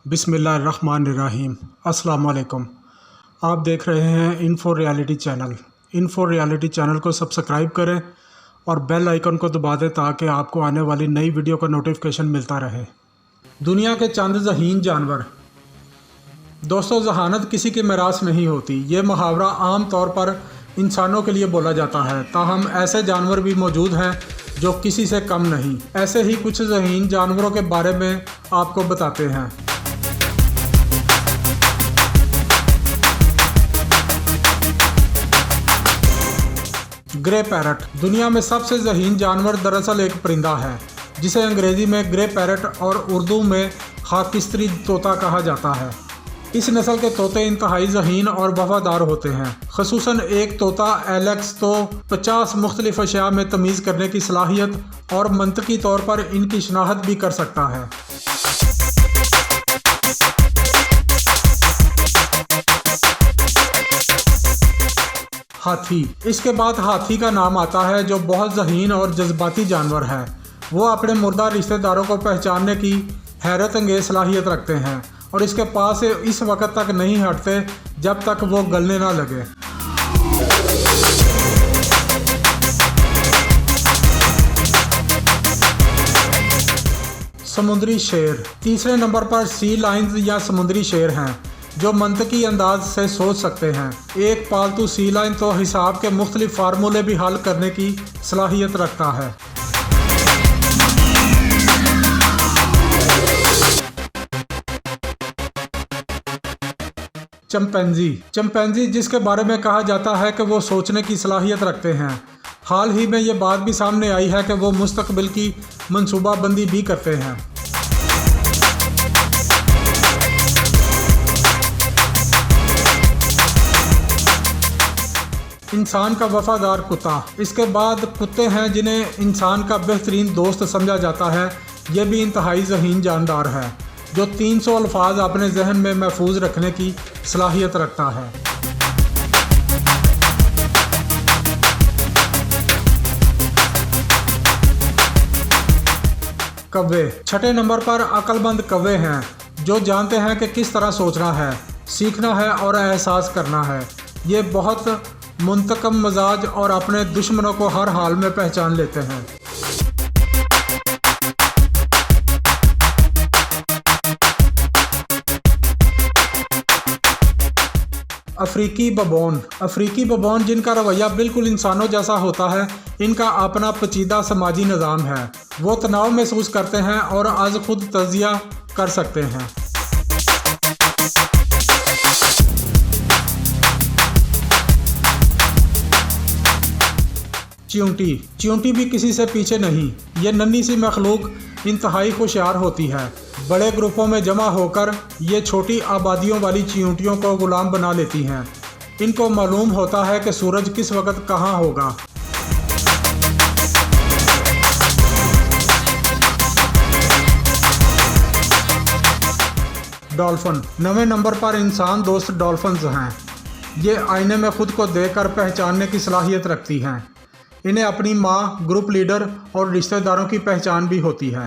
बिस्मिल्लाहिर्रहमानिर्रहीम। अस्सलाम वालेकुम। आप देख रहे हैं info reality channel. Info reality channel को सब्सक्राइब करें और बेल आइकन को दबा दें ताकि आपको आने वाली नई वीडियो का नोटिफिकेशन मिलता रहे। दुनिया के चंद ज़हीन जानवर। दोस्तों, जहानत किसी की मिरास नहीं होती। ये मुहावरा आम तौर पर इंसानों के लिए बोला जाता है, ताहम ऐसे जानवर भी मौजूद हैं जो किसी से कम नहीं। ऐसे ही कुछ ज़हीन जानवरों के बारे में आपको बताते हैं। Grey parrot. दुनिया में सबसे ज़हीन जानवर दरअसल एक परिंदा है जिसे अंग्रेज़ी में ग्रे पैरट और उर्दू में खाकिस्त्री तोता कहा जाता है। इस नस्ल के तोते इंतहाई ज़हीन और वफादार होते हैं। ख़ुसूसन एक तोता एलेक्स तो 50 मुख्तलिफ अशिया में तमीज़ करने की सलाहियत और मंतकी तौर पर इनकी शनाख्त भी कर सकता है। हाथी। इसके बाद हाथी का नाम आता है जो बहुत ज़हीन और जज्बाती जानवर है। वो अपने मुर्दा रिश्तेदारों को पहचानने की हैरत अंगेज़ सलाहियत रखते हैं और इसके पास से इस वक्त तक नहीं हटते जब तक वो गलने ना लगे। समुद्री शेर। तीसरे नंबर पर सी लायंस या समुद्री शेर हैं जो मंतकी अंदाज से सोच सकते हैं। एक पालतू सी लायन तो हिसाब के मुख्तलिफ फार्मूले भी हल करने की सलाहियत रखता है। चिंपैंजी जिसके बारे में कहा जाता है कि वो सोचने की सलाहियत रखते हैं। हाल ही में ये बात भी सामने आई है कि वो मुस्तकबिल की मंसूबाबंदी भी करते हैं। इंसान का वफादार कुत्ता। इसके बाद कुत्ते हैं जिन्हें इंसान का बेहतरीन दोस्त समझा जाता है। ये भी इंतहाई ज़हीन जानदार है जो 300 अल्फाज अपने जहन में महफूज रखने की सलाहियत रखता है। कौवे। छठे नंबर पर अक्लमंद कौवे हैं जो जानते हैं कि किस तरह सोचना है, सीखना है और एहसास करना है। ये बहुत मुंतकम मजाज और अपने दुश्मनों को हर हाल में पहचान लेते हैं। अफ्रीकी बबोन जिनका रवैया बिल्कुल इंसानों जैसा होता है। इनका अपना पेचीदा समाजी निज़ाम है। वो तनाव महसूस करते हैं और आज खुद तजिया कर सकते हैं। चींटी भी किसी से पीछे नहीं। ये नन्ही सी मखलूक इंतहाई होशियार होती है। बड़े ग्रुपों में जमा होकर ये छोटी आबादियों वाली चींटियों को गुलाम बना लेती हैं। इनको मालूम होता है कि सूरज किस वक्त कहाँ होगा। डॉल्फिन। 9वें नंबर पर इंसान दोस्त डॉल्फिन्स हैं। ये आईने में खुद को देखकर पहचानने की सलाहियत रखती हैं। इन्हें अपनी माँ, ग्रुप लीडर और रिश्तेदारों की पहचान भी होती है।